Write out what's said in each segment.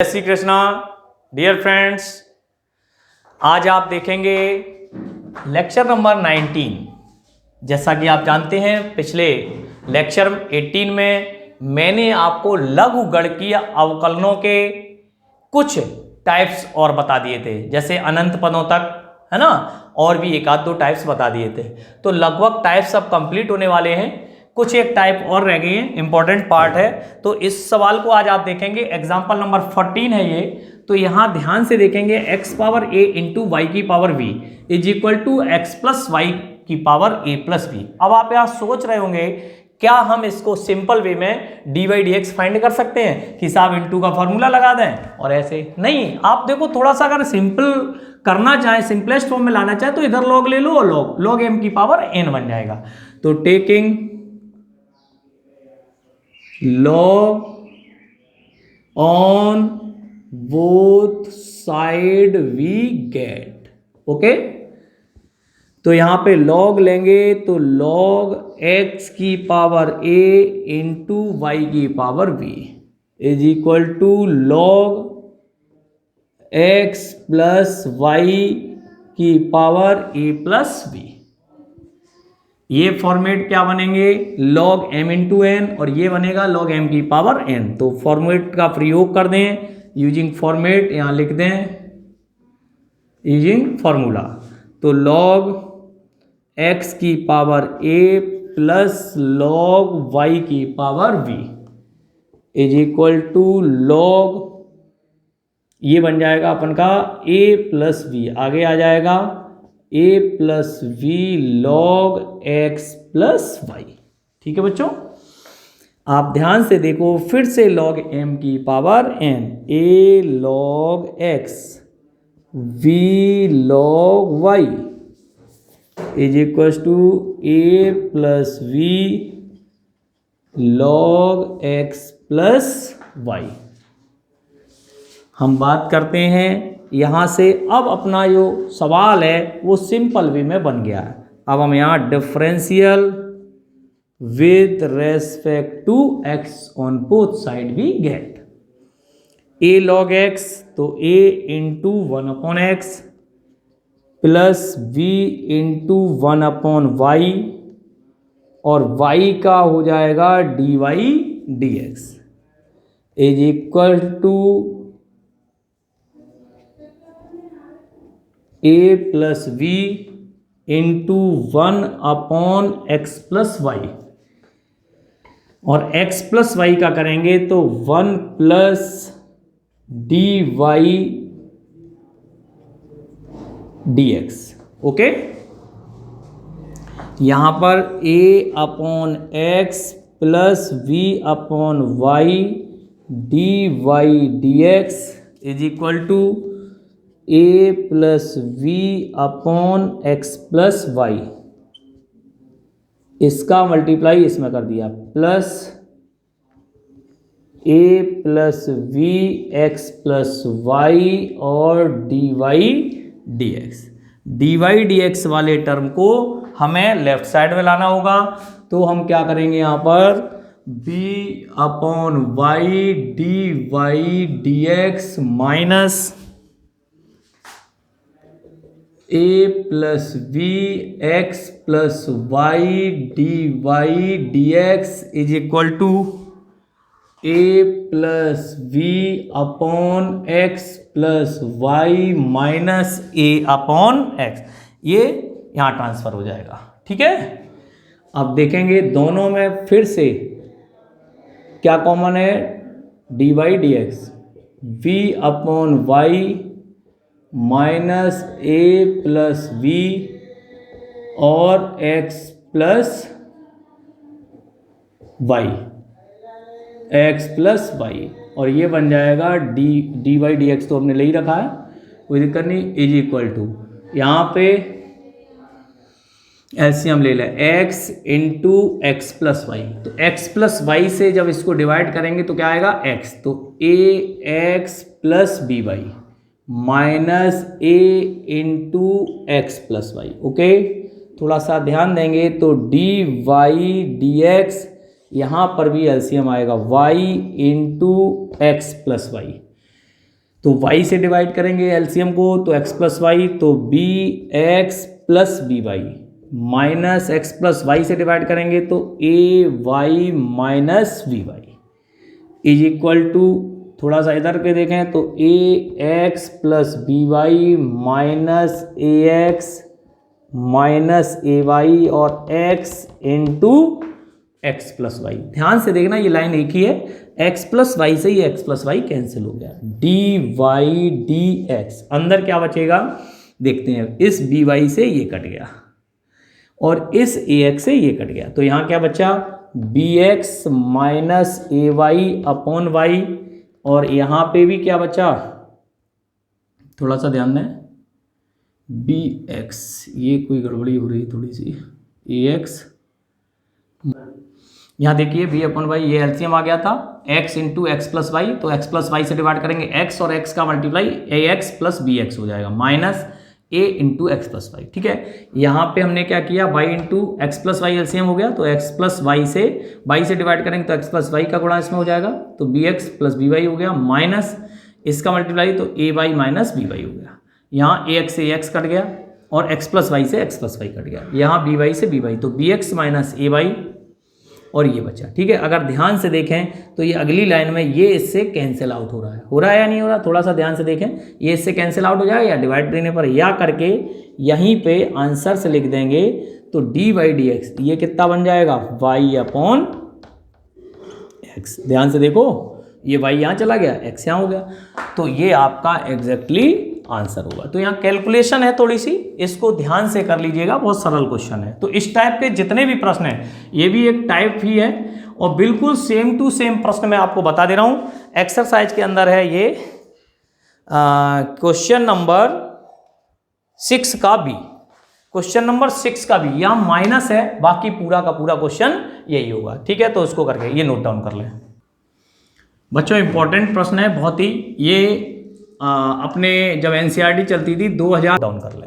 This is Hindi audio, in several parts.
जय श्री कृष्णा डियर फ्रेंड्स, आज आप देखेंगे लेक्चर नंबर 19। जैसा कि आप जानते हैं पिछले लेक्चर 18 में मैंने आपको लघु गणकीय अवकलनों के कुछ टाइप्स और बता दिए थे, जैसे अनंत पदों तक, है ना, और भी एक आध दो टाइप्स बता दिए थे। तो लगभग टाइप्स अब कंप्लीट होने वाले हैं, कुछ एक टाइप और रह गई है, इंपॉर्टेंट पार्ट है। तो इस सवाल को आज आप देखेंगे, एग्जाम्पल नंबर 14 है ये। तो यहां ध्यान से देखेंगे, x power a into y की power v is equal to x plus y की पावर a प्लस v। अब आप यहां सोच रहे होंगे क्या हम इसको सिंपल वे में dy dx फाइंड कर सकते हैं कि साहब इंटू का फॉर्मूला लगा दें, और ऐसे नहीं। आप देखो थोड़ा सा अगर सिंपल करना चाहे, सिंपलेस्ट फॉर्म में लाना चाहे तो इधर लॉग ले लो और लॉग m की पावर n बन जाएगा। तो taking log on both side we get, okay. तो यहां पे log लेंगे तो log x की पावर a इंटू वाई की power b is equal to log x plus y की पावर a प्लस b। ये फॉर्मेट क्या बनेंगे, log m इंटू एन, और ये बनेगा log m की पावर n। तो फॉर्मेट का प्रयोग कर दें, यूजिंग फॉर्मेट यहां लिख दें यूजिंग फॉर्मूला। तो log x की power a plus log y की power v is equal to log, ये बन जाएगा अपन का a प्लस v, आगे आ जाएगा a plus v log x plus y. ठीक है बच्चों, आप ध्यान से देखो फिर से log m की power n, a log x v log y is equal to a plus v log x plus y। हम बात करते हैं यहाँ से, अब अपना जो सवाल है वो सिंपल वे में बन गया है। अब हम यहाँ differential with respect to x on both side we get a log x, तो a into 1/x plus v into 1/y, और y का हो जाएगा dy dx is equal to a plus v into 1/x plus y, और x प्लस वाई का करेंगे तो 1 प्लस dy dx, ओके। यहां पर a/x plus v/y dy dx is equal to a plus v/x plus y, इसका मल्टीप्लाई इसमें कर दिया, plus a plus v x plus y और dy dx वाले टर्म को हमें लेफ्ट साइड में लाना होगा। तो हम क्या करेंगे, यहाँ पर b/y dy dx minus a plus v x plus y dy dx is equal to a plus v upon x plus y minus a upon x, ये यहाँ ट्रांसफर हो जाएगा। ठीक है, अब देखेंगे दोनों में फिर से क्या कॉमन है, dy dx v upon y minus a plus v और x plus y, x plus y, और ये बन जाएगा dy dx, तो हमने ले ही रखा है, कोई दिक्कत नहीं, इज इक्वल टू यहाँ पे एलसीएम ले लें x into x plus y. तो x प्लस वाई से जब इसको डिवाइड करेंगे तो क्या आएगा x, तो ax plus b y minus a into x plus y, okay. थोड़ा सा ध्यान देंगे तो dy dx यहाँ पर भी एलसीएम आएगा y into x plus y, तो y से डिवाइड करेंगे एलसीएम को, तो x प्लस वाई, तो b x plus b y minus x plus y से डिवाइड करेंगे तो a y minus v y is equal to, थोड़ा सा इधर के देखें तो a x plus b y minus a x minus a y और x into x plus y. ध्यान से देखना ये लाइन एक ही है, एक्स प्लस वाई से ही एक्स प्लस वाई कैंसिल हो गया, डी वाई डी एक्स। अंदर क्या बचेगा देखते हैं, इस बी वाई से ये कट गया और इस ए एक्स से ये कट गया, तो यहाँ क्या बचा B x minus a Y upon Y, और यहाँ पे भी क्या बचा, थोड़ा सा ध्यान दें, बी एक्स, ये कोई गड़बड़ी हो रही थोड़ी सी, ए एक्स, यहाँ देखिए बी अपॉन वाई, ये एलसीएम आ गया था x into x plus y, तो x प्लस वाई से डिवाइड करेंगे x और x का multiply a x plus b x हो जाएगा minus a into x plus y. ठीक है, यहाँ पे हमने क्या किया y into x plus y LCM हो गया, तो x प्लस वाई से डिवाइड करेंगे तो x प्लस वाई का गुणा इसमें हो जाएगा, तो b x plus b y हो गया माइनस इसका मल्टीप्लाई तो a y minus b y हो गया। यहाँ ए एक्स से एक्स कट गया और x प्लस वाई से एक्स प्लस वाई कट गया, यहाँ बी वाई से बी वाई, तो b x minus a y और ये बचा। ठीक है, अगर ध्यान से देखें तो ये अगली लाइन में ये इससे कैंसिल आउट हो रहा है या नहीं हो रहा, थोड़ा सा ध्यान से देखें, ये इससे कैंसिल आउट हो जाएगा या डिवाइड देने पर या करके यहीं पे आंसर से लिख देंगे, तो डी वाई डी एक्स ये कितना बन जाएगा वाई अपॉन एक्स। ध्यान से देखो ये वाई यहाँ चला गया, एक्स यहाँ हो गया, तो ये आपका एग्जैक्टली आंसर होगा। तो यहाँ कैलकुलेशन है थोड़ी सी, इसको ध्यान से कर लीजिएगा, बहुत सरल क्वेश्चन है। तो इस टाइप के जितने भी प्रश्न हैं ये भी एक टाइप ही है और बिल्कुल सेम टू सेम प्रश्न मैं आपको बता दे रहा हूँ। एक्सरसाइज के अंदर है ये क्वेश्चन नंबर 6 का बी, क्वेश्चन नंबर 6 का बी, यहाँ माइनस है, बाकी पूरा का पूरा क्वेश्चन यही होगा। ठीक है, तो इसको करके ये नोट डाउन कर लें बच्चों, इंपॉर्टेंट प्रश्न है बहुत ही, ये अपने जब एनसीईआरटी चलती थी 2000 डाउन कर ले,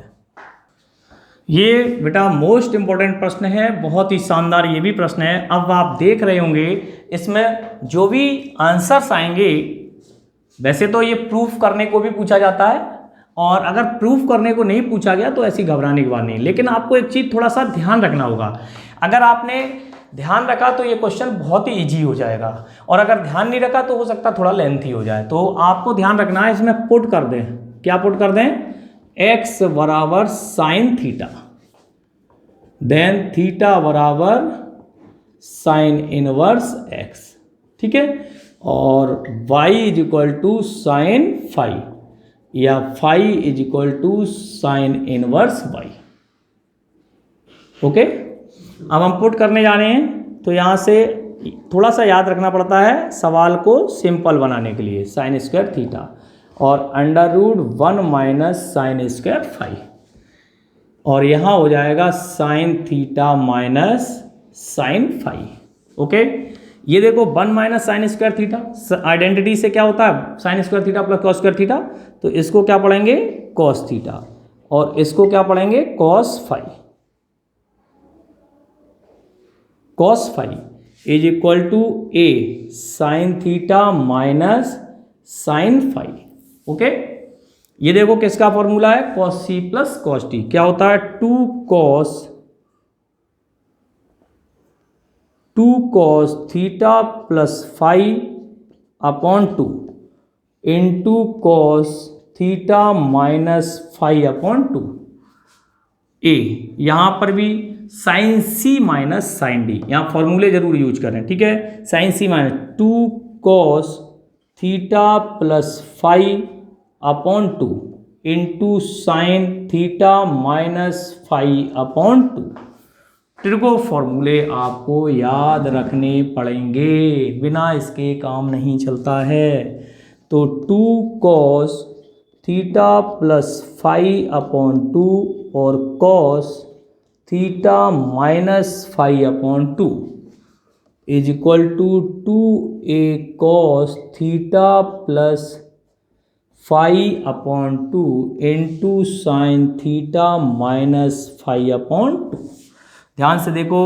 ये बेटा मोस्ट इंपॉर्टेंट प्रश्न है, बहुत ही शानदार ये भी प्रश्न है। अब आप देख रहे होंगे इसमें जो भी आंसर्स आएंगे, वैसे तो ये प्रूफ करने को भी पूछा जाता है और अगर प्रूफ करने को नहीं पूछा गया तो ऐसी घबराने की बात नहीं, लेकिन आपको एक चीज़ थोड़ा सा ध्यान रखना होगा। अगर आपने ध्यान रखा तो ये क्वेश्चन बहुत ही इजी हो जाएगा, और अगर ध्यान नहीं रखा तो हो सकता है थोड़ा लेंथी हो जाए। तो आपको ध्यान रखना है, इसमें पुट कर दें, क्या पुट कर दें, x बराबर साइन थीटा, देन थीटा बराबर साइन इनवर्स x। ठीक है, और y is equal to sine phi या phi is equal to sine inverse y। Okay, अब हम पुट करने जा रहे हैं, तो यहाँ से थोड़ा सा याद रखना पड़ता है सवाल को सिंपल बनाने के लिए, साइन स्क्वायर थीटा और under root 1 minus sine square phi, और यहाँ हो जाएगा sine theta minus sine phi. Okay, ये देखो 1 minus sine square theta, identity से क्या होता है sine square theta plus cos square theta, तो इसको क्या पढ़ेंगे कॉस थीटा और इसको क्या पढ़ेंगे cos phi. Cos phi is equal to a sine theta minus sine phi. Okay, ये देखो किसका फॉर्मूला है, cos C plus cos T, क्या होता है 2 cos theta plus phi upon 2 into cos theta minus phi upon 2। ए यहाँ पर भी sine C minus sine D, यहाँ फॉर्मूले जरूर यूज करें। ठीक है, sine C minus 2 cos theta plus phi upon 2 into sine theta minus phi upon 2। ट्रिको फॉर्मूले आपको याद रखने पड़ेंगे, बिना इसके काम नहीं चलता है। तो 2 cos theta plus phi upon 2 और cos theta minus phi upon 2 is equal to 2a cos theta plus phi upon 2 into sine theta minus phi upon 2। ध्यान से देखो,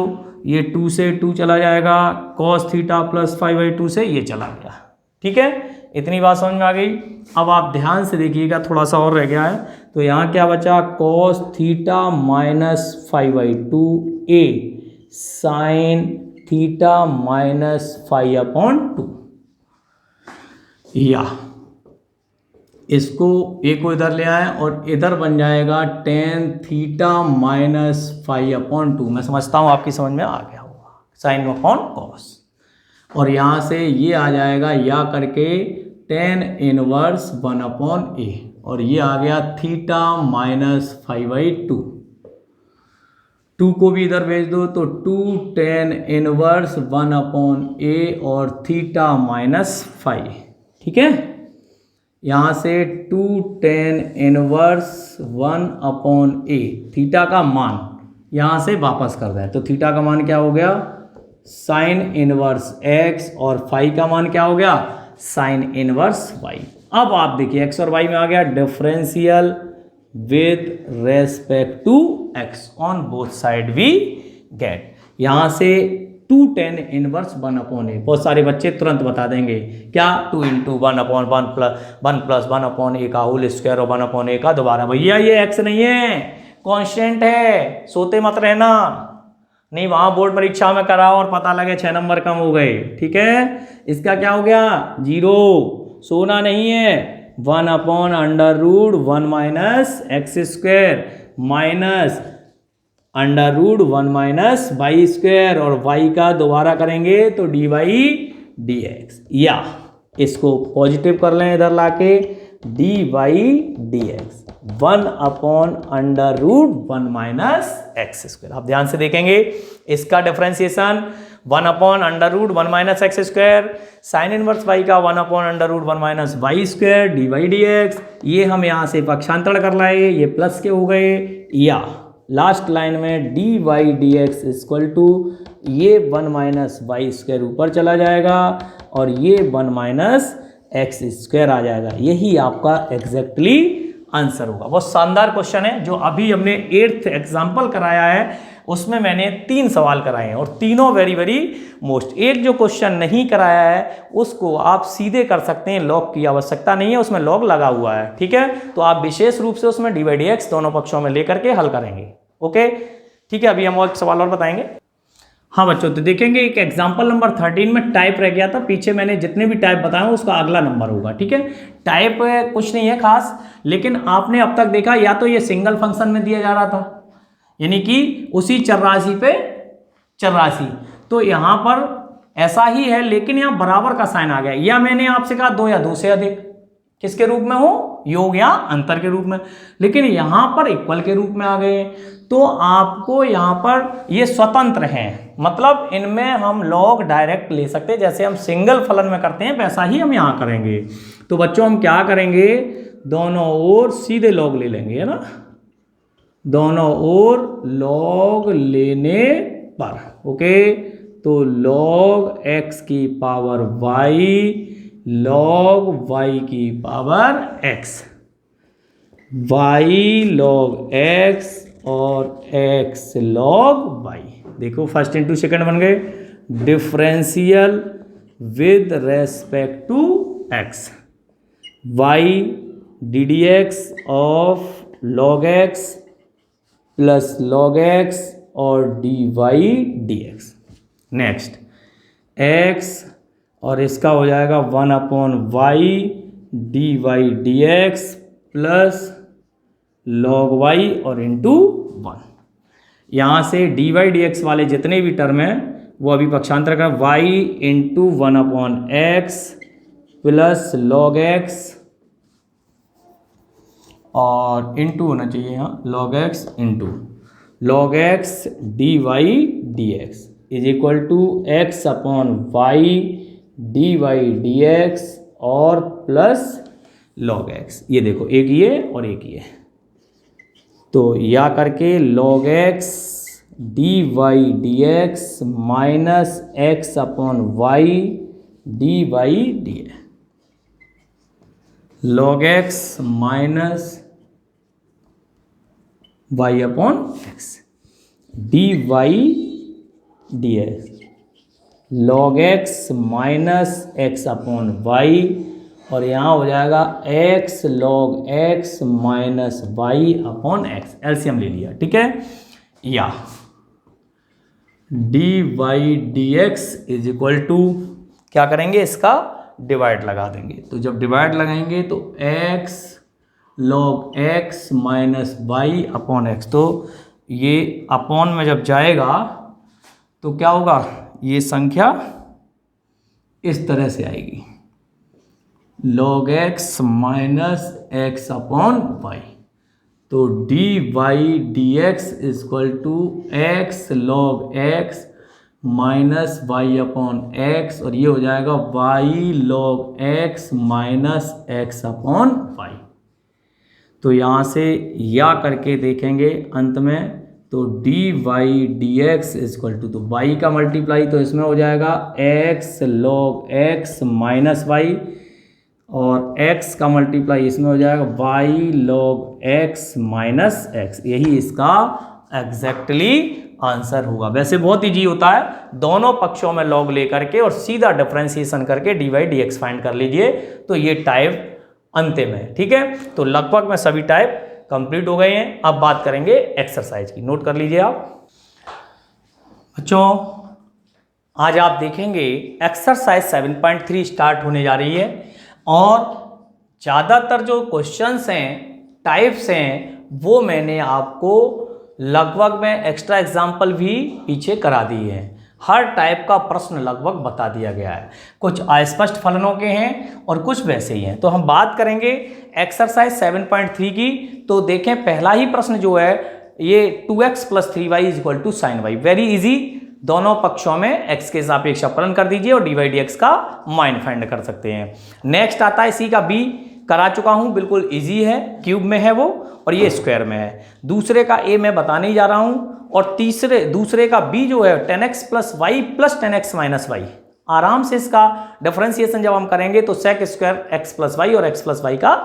ये 2 से 2 चला जाएगा, cos theta plus phi by 2 से ये चला गया। ठीक है, इतनी बात समझ में आ गई। अब आप ध्यान से देखिएगा, थोड़ा सा और रह गया है। तो यहाँ क्या बचा, cos थीटा माइनस 5/2 ए साइन थीटा माइनस 5/2, या इसको ए को इधर ले आए और इधर बन जाएगा टेन थीटा माइनस 5/2। मैं समझता हूँ आपकी समझ में आ गया होगा, साइन अपॉन कॉस। और यहाँ से ये आ जाएगा या करके टेन इनवर्स 1/a, और ये आ गया थीटा माइनस 5/2। 2 को भी इधर भेज दो तो 2 टेन इनवर्स 1/a और थीटा माइनस 5, ठीक है। यहाँ से 2 टेन इनवर्स 1/a, थीटा का मान यहाँ से वापस कर दें तो थीटा का मान क्या हो गया, साइन इनवर्स x, और फाई का मान क्या हो गया, साइन इनवर्स y। अब आप देखिए x और y में आ गया differential with respect to x on both side we get. यहाँ से 2 टेन इनवर्स 1/a, बहुत सारे बच्चे तुरंत बता देंगे क्या, 2 × 1/1 का होल स्क्वायर और 1/a का दोबारा। भैया ये x नहीं है, कांस्टेंट है, सोते मत रहना, नहीं वहां बोर्ड परीक्षा में कराओ और पता लगे 6 नंबर कम हो गए, ठीक है। इसका क्या हो गया 0, सोना नहीं है, 1/√1 minus x square minus √1 minus y square, और y का दोबारा करेंगे तो dy/dx, या इसको पॉजिटिव कर लें इधर लाके dy/dx 1/√1 माइनस एक्स स्क्वायर। आप ध्यान से देखेंगे इसका differentiation 1/√1 minus x square, sign inverse y का 1/√1 माइनस वाई स्क्वायर dy/dx। ये हम यहाँ से पक्षांतर कर लाए, ये प्लस के हो गए, या लास्ट लाइन में dy/dx इक्वल टू ये 1 माइनस वाई स्क्वायर ऊपर चला जाएगा और ये 1 माइनस एक्स स्क्वायर आ जाएगा। यही आपका एग्जैक्टली आंसर होगा। बहुत शानदार क्वेश्चन है जो अभी हमने 8th एग्जाम्पल कराया है, उसमें मैंने 3 सवाल कराए हैं और तीनों वेरी वेरी मोस्ट। एक जो क्वेश्चन नहीं कराया है उसको आप सीधे कर सकते हैं, लॉग की आवश्यकता नहीं है, उसमें लॉग लगा हुआ है, ठीक है। तो आप विशेष रूप से उसमें dy/dx दोनों पक्षों में लेकर के हल करेंगे, ओके, ठीक है। अभी हम और एक सवाल और बताएंगे। हाँ बच्चों, तो देखेंगे एक एग्जाम्पल नंबर 13 में टाइप रह गया था, पीछे मैंने जितने भी टाइप बताए उसका अगला नंबर होगा, ठीक है। टाइप कुछ नहीं है खास, लेकिन आपने अब तक देखा या तो ये सिंगल फंक्शन में दिया जा रहा था, यानी कि उसी चरराशि पे चरराशि, तो यहाँ पर ऐसा ही है लेकिन यहाँ बराबर का साइन आ गया, या मैंने आपसे कहा 2 या 2 से अधिक किसके रूप में हो, योग या अंतर के रूप में, लेकिन यहाँ पर इक्वल के रूप में आ गए। तो आपको यहाँ पर ये स्वतंत्र हैं, मतलब इनमें हम लॉग डायरेक्ट ले सकते हैं, जैसे हम सिंगल फलन में करते हैं वैसा ही हम यहाँ करेंगे। तो बच्चों हम क्या करेंगे, दोनों ओर सीधे लॉग ले लेंगे, है ना, दोनों ओर लॉग लेने पर, ओके। तो लॉग x की पावर y लॉग y की पावर x, y लॉग x और x लॉग y। देखो फर्स्ट इंटू सेकंड बन गए, differential with respect to x, y ddx of log x plus log x और dy/dx। नेक्स्ट x और इसका हो जाएगा 1/y dy/dx plus log y और इंटू 1। यहाँ से dy/dx वाले जितने भी टर्म हैं वो अभी पक्षांतर का y into 1/x plus log x और इंटू होना चाहिए यहाँ log x into log x dy/dx is equal to x/y dy/dx और प्लस लॉग x। ये देखो एक ये और एक ये, तो या करके log x dy/dx minus x/y dy/dx, log x minus y/x dy/dx, log x minus x/y और यहाँ हो जाएगा x log x minus y upon x, LCM ले लिया, ठीक है। या d y d x is equal to क्या करेंगे, इसका डिवाइड लगा देंगे। तो जब डिवाइड लगाएंगे तो x log x minus y upon x, तो ये अपॉन में जब जाएगा तो क्या होगा, ये संख्या इस तरह से आएगी, log x minus x upon y. तो d y d x is equal to x log x minus y upon x, और ये हो जाएगा y log x minus x upon y. तो यहाँ से या करके देखेंगे अंत में, तो d y d x is equal to, तो y का मल्टीप्लाई तो इसमें हो जाएगा x log x minus y, और x का मल्टीप्लाई इसमें हो जाएगा y log x minus x. यही इसका एग्जैक्टली आंसर होगा। वैसे बहुत इजी होता है, दोनों पक्षों में log लेकर के और सीधा डिफरेंशिएशन करके d y d x find कर लीजिए, तो ये टाइप अंतिम है, ठीक है। तो लगभग में सभी टाइप कंप्लीट हो गए हैं। अब बात करेंगे एक्सरसाइज की, नोट कर लीजिए आप बच्चों। आज आप देखेंगे एक्सरसाइज 7.3 स्टार्ट होने जा रही है, और ज़्यादातर जो क्वेश्चंस हैं, टाइप्स हैं, वो मैंने आपको लगभग में एक्स्ट्रा एग्जाम्पल भी पीछे करा दिए हैं। हर टाइप का प्रश्न लगभग बता दिया गया है, कुछ अस्पष्ट फलनों के हैं और कुछ वैसे ही हैं। तो हम बात करेंगे एक्सरसाइज 7.3 की। तो देखें पहला ही प्रश्न जो है ये 2x plus 3y is equal to sine y, very easy. दोनों पक्षों में x के सापेक्ष अपलन कर दीजिए और डी वाई डी एक्स का मान फाइंड कर सकते हैं। नेक्स्ट आता है इसी का b, करा चुका हूं, बिल्कुल इजी है, क्यूब में है वो और ये स्क्वायर में है। दूसरे का a मैं बताने ही जा रहा हूं, और दूसरे का b जो है 10x plus y plus 10x minus y. आराम से इसका डिफरेंशिएशन जब हम करेंगे तो sec square x plus y और x प्लस वाई का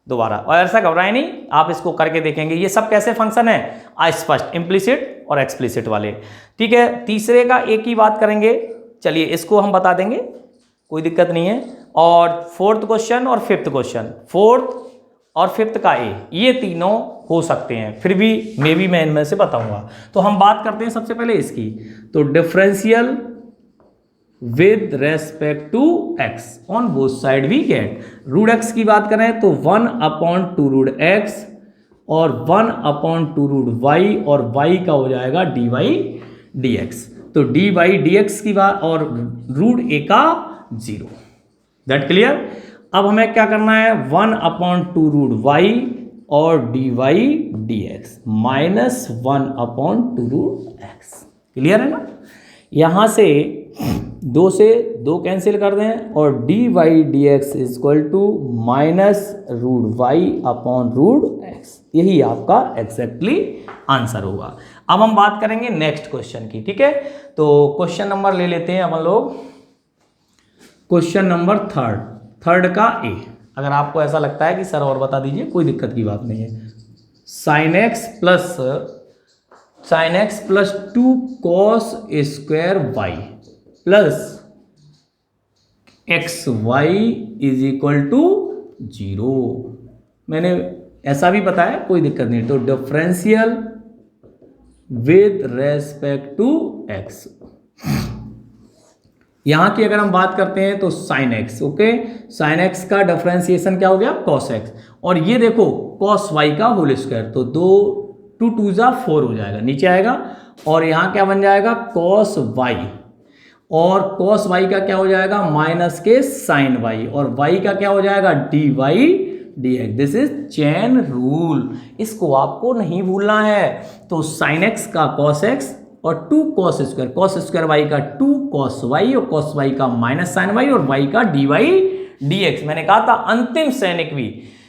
दोबारा, और ऐसा घबराए नहीं, आप इसको करके देखेंगे। ये सब कैसे फंक्शन है, अस्पष्ट, इम्प्लिसिट और एक्सप्लिसिट वाले, ठीक है। तीसरे का एक ही बात करेंगे, चलिए इसको हम बता देंगे, कोई दिक्कत नहीं है। और फोर्थ क्वेश्चन और फिफ्थ क्वेश्चन, फोर्थ और फिफ्थ का ए, ये तीनों हो सकते हैं, फिर भी मे बी मैं इनमें से बताऊंगा। तो हम बात करते हैं सबसे पहले इसकी, तो differential with respect to x on both side we get. Root x की बात करें तो 1/2 रूट x और 1/2 रूट y, और y का हो जाएगा dy dx। तो dy dx की बात, और रूट a का 0, दैट क्लियर। अब हमें क्या करना है, 1/2 रूट y और dy dx minus 1/2 root x, clear है ना। यहां से 2 से 2 कैंसिल कर दें, और d y d x is equal to minus root y upon root x, यही आपका एग्जैक्टली आंसर होगा। अब हम बात करेंगे नेक्स्ट क्वेश्चन की, ठीक है। तो क्वेश्चन नंबर ले लेते हैं अपन लोग, क्वेश्चन नंबर थर्ड का ए। अगर आपको ऐसा लगता है कि सर और बता दीजिए, कोई दिक्कत की बात नहीं है। Sine x plus 2 cos square y plus x y is equal to 0। मैंने ऐसा भी बताया, कोई दिक्कत नहीं। तो differential with respect to x, यहां की अगर हम बात करते हैं तो sine x, okay, sine x का डिफरेंशिएशन क्या हो गया, कॉस एक्स, और ये देखो कॉस वाई का होल स्क्वायर, तो 2 2 जा 4 हो जाएगा, नीचे आएगा, और यहां क्या बन जाएगा कॉस वाई, और कॉस वाई का क्या हो जाएगा माइनस के साइन वाई, और वाई का क्या हो जाएगा d y d x. This is chain rule, इसको आपको नहीं भूलना है। तो साइन एक्स का कॉस एक्स और 2 कॉस स्क्वायर वाई का 2 कॉस वाई, और कॉस वाई का माइनस साइन वाई, और वाई का डी वाई डी एक्स। मैंने कहा था अंतिम सैनिक भी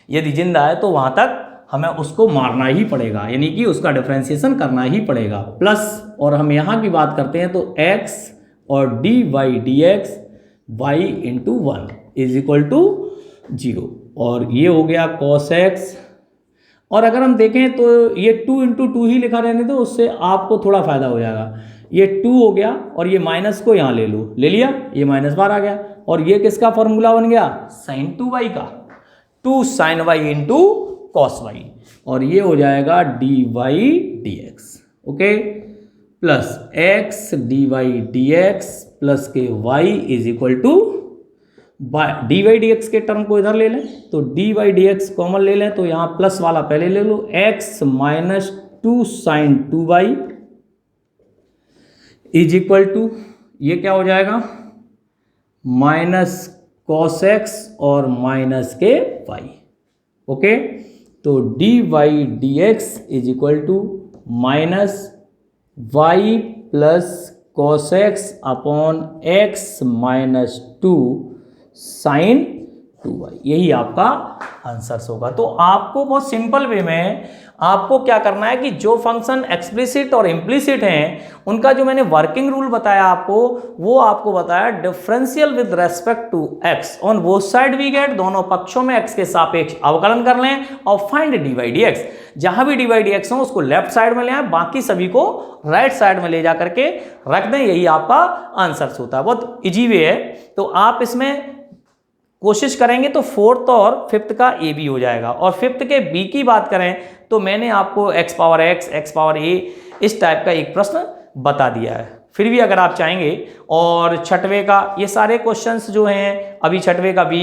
यदि जिंदा है तो वहां तक हमें उसको मारना ही पड़ेगा, यानी कि उसका डिफरेंशिएशन करना ही पड़ेगा। प्लस, और हम यहां की बात करते हैं तो x और d y d x y into 1 is equal to 0, और ये हो गया कॉस एक्स। और अगर हम देखें तो ये 2 इंटू 2 ही लिखा रहने दो, उससे आपको थोड़ा फायदा हो जाएगा। ये 2 हो गया, और ये माइनस को यहाँ ले लो, ले लिया, ये माइनस बार आ गया, और ये किसका फॉर्मूला बन गया, साइन 2y का, 2 sin y into cos y, और ये हो जाएगा dy dx, okay, plus x dy dx plus के y is equal to dy dx के टर्म को इधर ले लें, तो dy dx कॉमन ले लें, तो यहाँ प्लस वाला पहले ले लो, x minus 2 sin 2y is equal to, ये क्या हो जाएगा, माइनस कॉस एक्स और माइनस के y, ओके, तो dy dx is equal to minus y plus cos x upon x minus 2 sine 2y, यही आपका आंसर होगा। तो आपको बहुत सिंपल वे में आपको क्या करना है कि जो फंक्शन एक्सप्लिसिट और इम्प्लिसिट हैं उनका जो मैंने वर्किंग रूल बताया आपको, वो आपको बताया differential with respect to x on both side we get, दोनों पक्षों में x के सापेक्ष अवकलन कर लें और फाइंड dy dx, जहां भी dy dx हो उसको लेफ्ट साइड में ले आए, बाकी सभी को राइट साइड में ले जा करके रख दें, यही आपका आंसर होता है। बहुत इजी वे है, तो आप इसमें कोशिश करेंगे तो फोर्थ और फिफ्थ का ए भी हो जाएगा, और फिफ्थ के बी की बात करें तो मैंने आपको x power x, x power a इस टाइप का एक प्रश्न बता दिया है। फिर भी अगर आप चाहेंगे, और छठवें का ये सारे क्वेश्चंस जो हैं, अभी छठवें का b,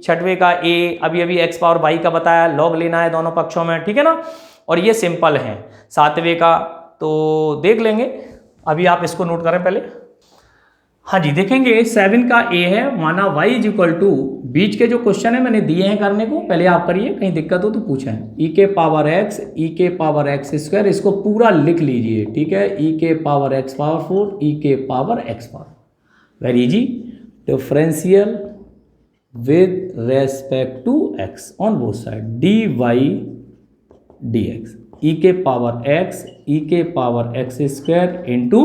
छठवें का a, अभी x पावर y का बताया, लॉग लेना है दोनों पक्षों में, ठीक है ना, और ये सिंपल है। सातवें का तो देख लेंगे, अभी आप इसको नोट करें पहले। हाँ जी, देखेंगे 7 का ए है, माना y इज इक्वल टू, बीच के जो क्वेश्चन है मैंने दिए हैं करने को, पहले आप करिए, कहीं दिक्कत हो तो पूछें। e के पावर x, e के पावर x स्क्वायर, इसको पूरा लिख लीजिए, ठीक है, e के पावर x पावर 4, e के power x power, very easy, differential with respect to x on both side, dy dx, e के पावर x, e के power x square into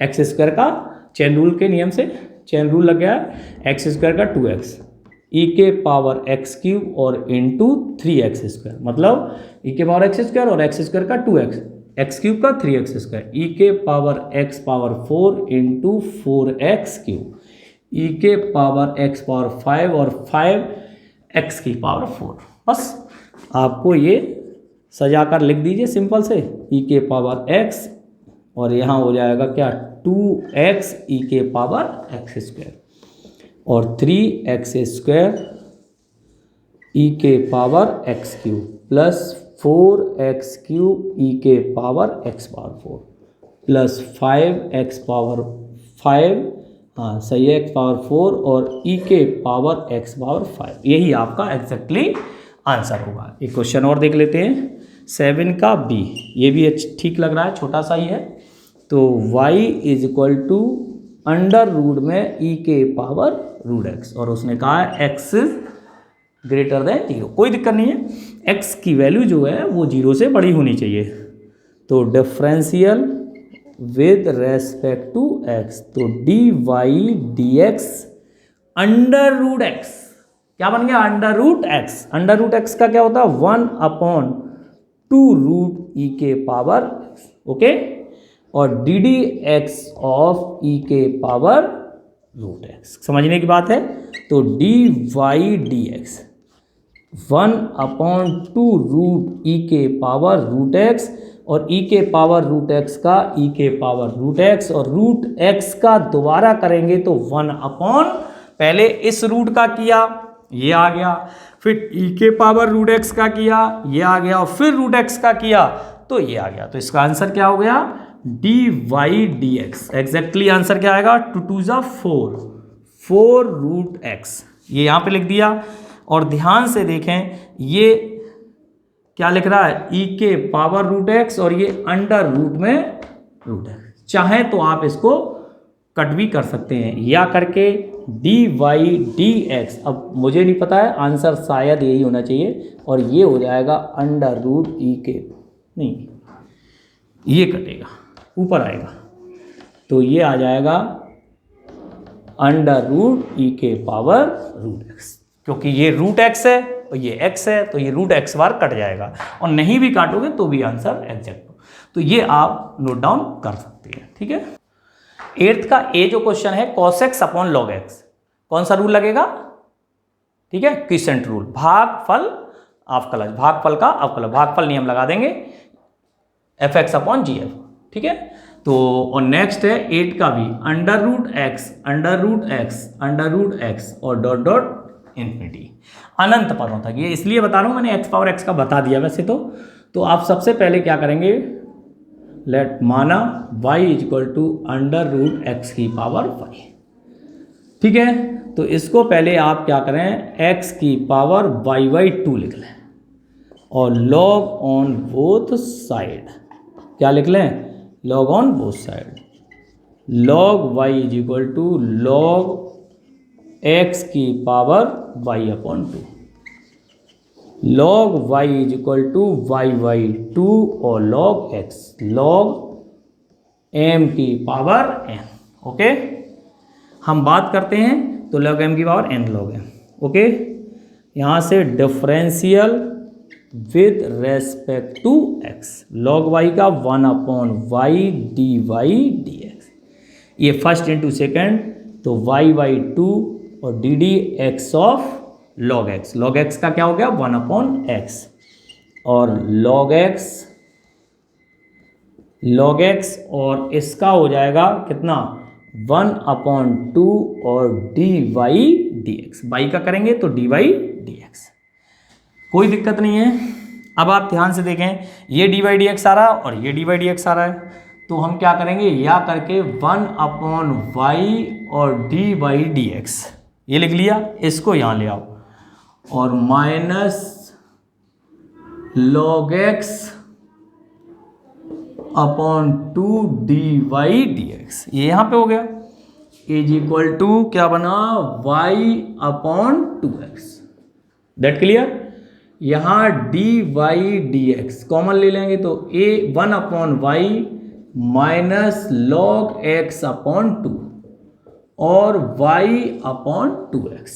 x square का चेन रूल के नियम से चेन रूल लग गया है, एक्स स्क्वायर का 2x, e के पावर एक्स क्यूब और इंटू 3x स्क्वायर, मतलब e के पावर एक्स स्क्वायर और एक्स स्क्वायर का 2x, एक्स क्यूब का 3x स्क्वायर, e के power x power 4 into 4x cube, e के पावर x पावर 5 और 5x की पावर 4। बस आपको ये सजा कर लिख दीजिए सिंपल से, e के पावर x और यहाँ हो जाएगा क्या, 2x e के पावर x स्क्वायर और 3x स्क्वायर e के power x cube plus 4x cube e के power x power 4 plus 5x power 5, हाँ सही है, x पावर 4 और e के पावर x पावर 5, यही आपका एग्जैक्टली आंसर होगा। एक क्वेश्चन और देख लेते हैं, 7 का b, ये भी ठीक लग रहा है, छोटा सा ही है, तो y is equal to under root में e के पावर रूट x, और उसने कहा है x ग्रेटर देन 0, कोई दिक्कत नहीं है, x की वैल्यू जो है वो 0 से बड़ी होनी चाहिए, तो differential with respect to x, तो dy dx under root x, क्या बन गया, under root x, under root x का क्या होता है, 1/2 रूट e के पावर, ओके, और d d x of e के पावर रूट एक्स, समझने की बात है, तो d y d x 1/2 root e के पावर रूट एक्स, और ई के पावर रूट एक्स का ई के पावर रूट एक्स, और रूट एक्स का दोबारा करेंगे तो 1/, पहले इस रूट का किया, ये आ गया, फिर ई के पावर रूट एक्स का किया, ये आ गया, और फिर रूट एक्स का किया तो ये आ गया, तो इसका आंसर क्या हो गया, d y d x, exactly answer क्या आएगा, 2 × 4 रूट एक्स, ये यहाँ पे लिख दिया, और ध्यान से देखें ये क्या लिख रहा है, ई के पावर रूट एक्स और ये अंडर रूट में रूट एक्स, चाहे तो आप इसको कट भी कर सकते हैं या करके डी वाई डी एक्स, अब मुझे नहीं पता है, आंसर शायद यही होना चाहिए, और ये हो जाएगा अंडर रूट ई के, नहीं ये कटेगा ऊपर आएगा, तो ये आ जाएगा अंडर रूट ई के पावर रूट एक्स, क्योंकि ये रूट एक्स है और ये एक्स है, तो ये रूट एक्स बार कट जाएगा, और नहीं भी काटोगे तो भी आंसर एग्जैक्ट हो, तो ये आप नोट डाउन कर सकते हैं, ठीक है। 8th का ए जो क्वेश्चन है, cos x upon log x, कौन सा रूल लगेगा? ठीक है, क्विसेंट रूल, भागफल अवकलज, भागफल का अवकलज, भागफल नियम लगा देंगे fx अपॉन gf। ठीक है, तो और नेक्स्ट है 8 का भी, अंडर रूट एक्स और डॉट डॉट इन्फिनिटी, अनंत पदों तक। ये इसलिए बता रहा हूं मैंने, एक्स पावर एक्स का बता दिया वैसे तो आप सबसे पहले क्या करेंगे, लेट माना y is equal to under root x की पावर 5। ठीक है, तो इसको पहले आप क्या करें, x की पावर y/2 लिख लें और log ऑन बोथ साइड, क्या लिख लें, log on both side, log y is equal to log x की power y/2, log y is equal to y/2 और log x, log m की पावर n। ओके, हम बात करते हैं तो log m की power n log m। Okay, यहाँ से differential with respect to x, log y का 1/y dy/dx, ये फर्स्ट इंटू सेकेंड, तो y/2 और dd ऑफ log x का क्या हो गया 1/x, और log x और इसका हो जाएगा कितना 1/2 और dy/dx, y का करेंगे तो dy/dx, कोई दिक्कत नहीं है। अब आप ध्यान से देखें, ये dy/dx आ रहा है और ये dy/dx आ रहा है, तो हम क्या करेंगे, या करके 1/y और dy/dx ये लिख लिया, इसको यहाँ ले आओ और minus log x upon 2 dy/dx, ये यहाँ पे हो गया, इज इक्वल टू क्या बना y/2x। That clear. यहाँ dy/dx कॉमन ले लेंगे तो a 1/y minus log x upon 2 और y/2x,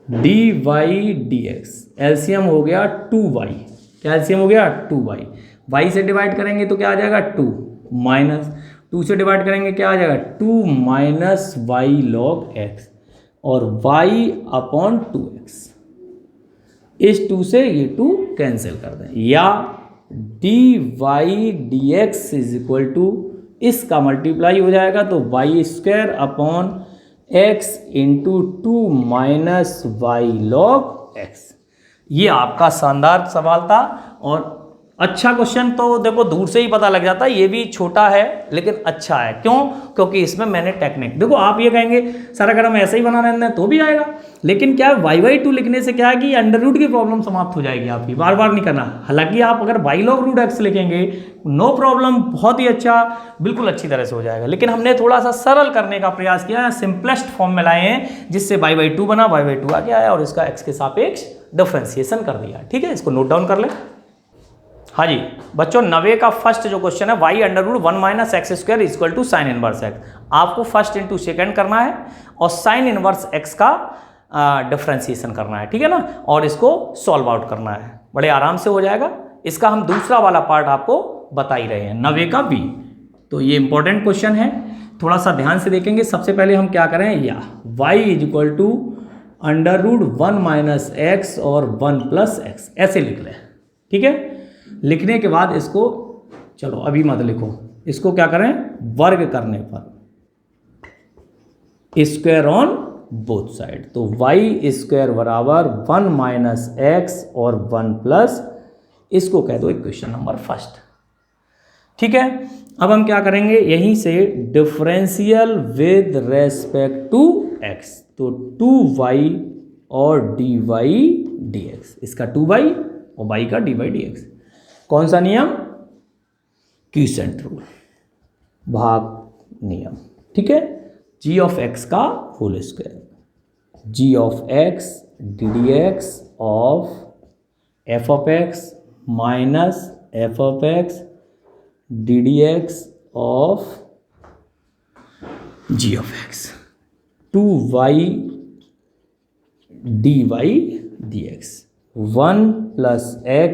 dy/dx एलसीएम हो गया 2y, क्या एलसीएम हो गया 2y, y से डिवाइड करेंगे तो क्या आ जाएगा 2, माइनस 2 से डिवाइड करेंगे क्या आ जाएगा 2 माइनस y log x और y/2x, इस 2 से ये 2 कैंसिल कर दें, या dy/dx इज इक्वल टू इसका मल्टीप्लाई हो जाएगा तो y² upon x into 2 minus y log x। ये आपका शानदार सवाल था और अच्छा क्वेश्चन, तो देखो दूर से ही पता लग जाता है, ये भी छोटा है लेकिन अच्छा है। क्यों? क्योंकि इसमें मैंने टेक्निक, देखो आप ये कहेंगे सर अगर हम ऐसे ही बना रहे हैं तो भी आएगा, लेकिन क्या है y/2 लिखने से क्या है कि अंडर रूट की प्रॉब्लम समाप्त हो जाएगी आपकी, बार बार नहीं करना। हालांकि आप अगर y log रूट x लिखेंगे नो प्रॉब्लम, बहुत ही अच्छा, बिल्कुल अच्छी तरह से हो जाएगा, लेकिन हमने थोड़ा सा सरल करने का प्रयास किया है, सिंपलेस्ट फॉर्म में लाए हैं, जिससे y/2 बना, y/2 आ गया है और इसका x के सापेक्ष डिफरेंशिएशन कर दिया। ठीक है, इसको नोट डाउन कर ले। हाँ जी बच्चों, 90 का फर्स्ट जो क्वेश्चन है y/1 minus x square equal to sine inverse x, आपको फर्स्ट इंटू सेकेंड करना है और साइन इनवर्स एक्स का डिफरेंशिएशन करना है। ठीक है ना, और इसको सॉल्व आउट करना है, बड़े आराम से हो जाएगा। इसका हम दूसरा वाला पार्ट आपको बता ही रहे हैं, 90 का b। तो ये इंपॉर्टेंट क्वेश्चन है, थोड़ा सा ध्यान से देखेंगे। सबसे पहले हम क्या करें, या y is equal to √1 minus x और 1 प्लस एक्स ऐसे लिख लें। ठीक है, लिखने के बाद इसको, चलो अभी मत लिखो, इसको क्या करें, वर्ग करने पर स्क्वायर ऑन बोथ साइड, तो y² बराबर 1 माइनस एक्स और 1 प्लस, इसको कह दो इक्वेशन नंबर फर्स्ट। ठीक है, अब हम क्या करेंगे, यहीं से differential with respect to x, तो 2y और dy/dx, इसका 2y और y का dy/dx, कौन सा नियम, क्विसेंट रूल, भाग नियम। ठीक है, g ऑफ x का whole square, g of x ddx of f of x minus f of x ddx of g of x, 2y dy/dx, 1 plus x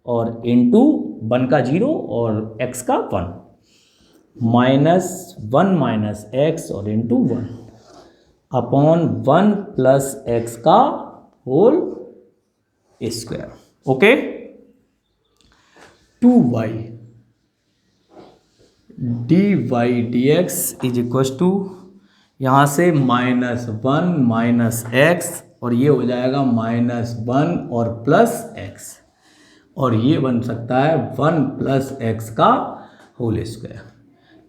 और इंटू 1 का 0 और x का 1 माइनस 1 माइनस एक्स और इंटू 1, अपॉन 1 प्लस एक्स का whole square. Okay, 2y dy/dx is equal to यहाँ से -1 माइनस एक्स और ये हो जाएगा -1 और प्लस एक्स और ये बन सकता है 1 प्लस एक्स का होल स्क्वायर।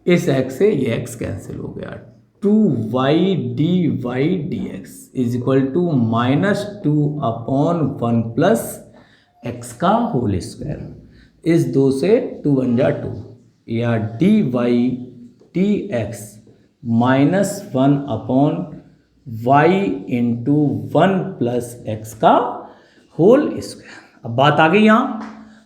इस एक्स से ये एक्स कैंसिल हो गया। 2y dy/dx is equal to -2 upon 1 plus x का होल स्क्वायर। इस 2 से 2 बन जा 2 या dy/dx -1 upon y into 1 plus x का होल स्क्वायर। अब बात आ गई यहाँ,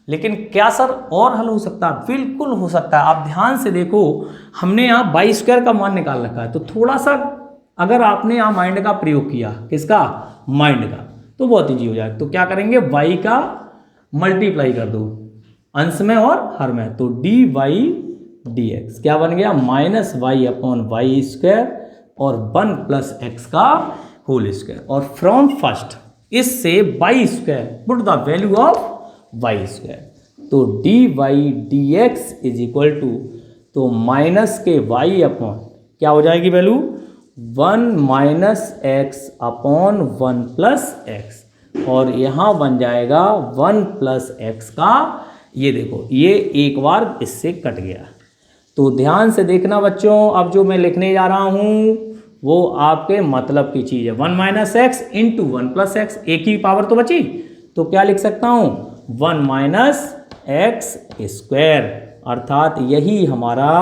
लेकिन क्या सर और हल हो सकता है? बिल्कुल हो सकता है। आप ध्यान से देखो, हमने यहाँ वाई स्क्वायर का मान निकाल रखा है, तो थोड़ा सा अगर आपने यहाँ माइंड का प्रयोग किया, किसका? माइंड का, तो बहुत ईजी हो जाएगा। तो क्या करेंगे, वाई का मल्टीप्लाई कर दो अंश में और हर में, तो dy/dx क्या बन गया? -y अपॉन वाई स्क्वायर और 1 प्लस एक्स का होल स्क्वायर। और फ्रॉम फर्स्ट इससे y square put the value of y square, तो dy/dx इज इक्वल टू, तो माइनस के y अपॉन क्या हो जाएगी value? 1 minus x upon 1 plus x और यहाँ बन जाएगा 1 प्लस एक्स का, ये देखो ये एक बार इससे कट गया। तो ध्यान से देखना बच्चों, अब जो मैं लिखने जा रहा हूँ वो आपके मतलब की चीज़ है। 1 minus x into 1 plus x, एक ही पावर तो बची, तो क्या लिख सकता हूँ? 1 माइनस एक्स स्क्वायर, अर्थात यही हमारा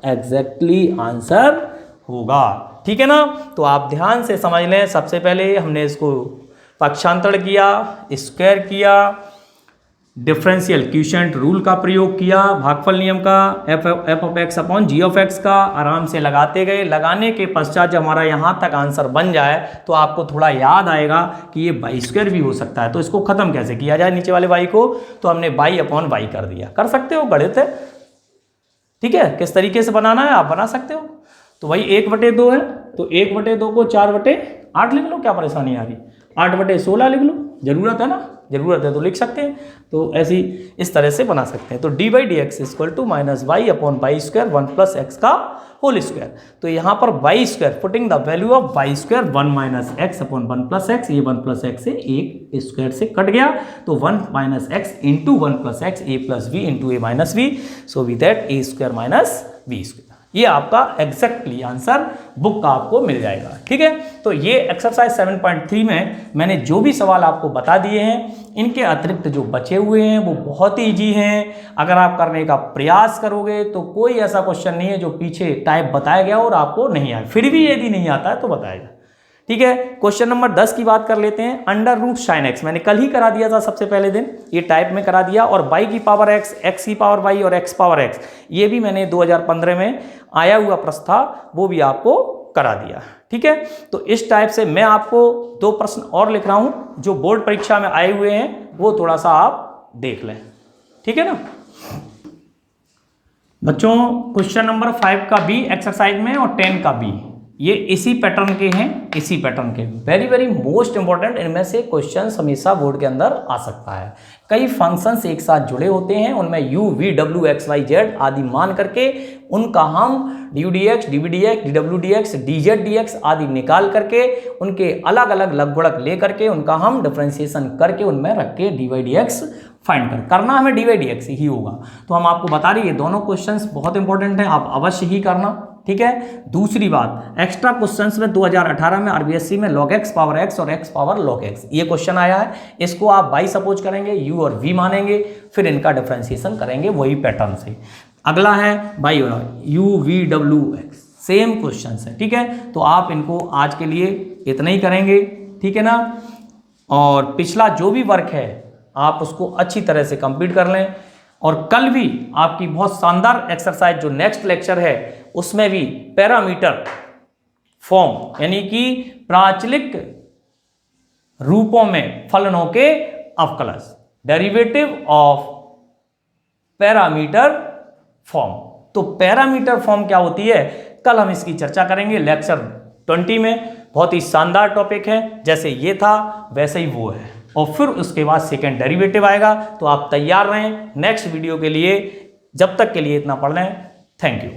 एग्जैक्टली आंसर होगा। ठीक है ना? तो आप ध्यान से समझ लें। सबसे पहले हमने इसको पक्षांतर किया, स्क्वायर किया, डिफरेंशियल क्वोशिएंट रूल का प्रयोग किया, भागफल नियम का, f of x upon g of x का आराम से लगाते गए। लगाने के पश्चात जब हमारा यहाँ तक आंसर बन जाए तो आपको थोड़ा याद आएगा कि ये वाई स्क्वायर भी हो सकता है। तो इसको खत्म कैसे किया जाए नीचे वाले वाई को, तो हमने वाई अपॉन वाई कर दिया। कर सकते हो, गणित है, ठीक है। किस तरीके से बनाना है आप बना सकते हो। तो वही 1/2 है, तो 1/2 को 4/8 लिख लो, क्या परेशानी आ रही? 8/16 लिख लो, जरूरत है ना, जरूरत है तो लिख सकते हैं। तो ऐसी इस तरह से बना सकते हैं। तो dy/dx equal to -y upon y square 1 plus x का होल स्क्वायर। तो यहाँ पर y square putting the value of y square 1 minus x upon 1 plus x, ये 1 प्लस एक्स से एक स्क्वायर से कट गया, तो 1 minus x into 1 plus x a plus b into a minus b, so we that a square minus b square. ये आपका एग्जैक्टली आंसर बुक का आपको मिल जाएगा। ठीक है, तो ये एक्सरसाइज 7.3 में मैंने जो भी सवाल आपको बता दिए हैं, इनके अतिरिक्त जो बचे हुए हैं वो बहुत ही ईजी हैं। अगर आप करने का प्रयास करोगे तो कोई ऐसा क्वेश्चन नहीं है जो पीछे टाइप बताया गया और आपको नहीं आया। फिर भी यदि नहीं आता है तो बताएगा। ठीक है, क्वेश्चन नंबर 10 की बात कर लेते हैं। अंडर रूट साइन एक्स मैंने कल ही करा दिया था, सबसे पहले दिन ये टाइप में करा दिया। और वाई की पावर एक्स, एक्स की पावर वाई और एक्स पावर एक्स, ये भी मैंने 2015 में आया हुआ प्रश्न था, वो भी आपको करा दिया। ठीक है, तो इस टाइप से मैं आपको 2 प्रश्न और लिख रहा हूं जो बोर्ड परीक्षा में आए हुए हैं, वो थोड़ा सा आप देख लें। ठीक है ना बच्चों, क्वेश्चन नंबर 5 का बी एक्सरसाइज में और 10 का बी, ये इसी पैटर्न के हैं, इसी पैटर्न के। वेरी वेरी मोस्ट इंपॉर्टेंट, इनमें से क्वेश्चन हमेशा बोर्ड के अंदर आ सकता है। कई फंक्शंस एक साथ जुड़े होते हैं, उनमें u, v, w, x, y, z आदि मान करके उनका हम du dx, dv dx, dw dx, dz dx आदि निकाल करके उनके अलग अलग लघुगणक ले करके उनका हम डिफरेंशिएशन करके उनमें रख के dy dx फाइंड करना हमें dy dx ही होगा। तो हम आपको बता रही है दोनों क्वेश्चंस बहुत इंपॉर्टेंट हैं, आप अवश्य ही करना। ठीक है, दूसरी बात, एक्स्ट्रा क्वेश्चंस में 2018 में आरबीएससी में log x पावर x और x पावर log x ये क्वेश्चन आया है। इसको आप बाई सपोज करेंगे, u और v मानेंगे, फिर इनका डिफरेंशिएशन करेंगे वही पैटर्न से। अगला है by u v w x, same question है। ठीक है, तो आप इनको आज के लिए इतना ही करेंगे। ठीक है ना, और पिछला जो भी वर्क है आप उसको अच्छी तरह से कंप्लीट कर लें। और कल भी आपकी बहुत शानदार एक्सरसाइज जो नेक्स्ट लेक्चर है उसमें भी पैरामीटर फॉर्म यानी कि प्राचलिक रूपों में फलनों के अवकलज, डेरिवेटिव ऑफ पैरामीटर फॉर्म। तो पैरामीटर फॉर्म क्या होती है, कल हम इसकी चर्चा करेंगे लेक्चर 20 में। बहुत ही शानदार टॉपिक है, जैसे ये था वैसे ही वो है, और फिर उसके बाद सेकेंड डेरिवेटिव आएगा। तो आप तैयार रहें नेक्स्ट वीडियो के लिए। जब तक के लिए इतना पढ़ लें। Thank you.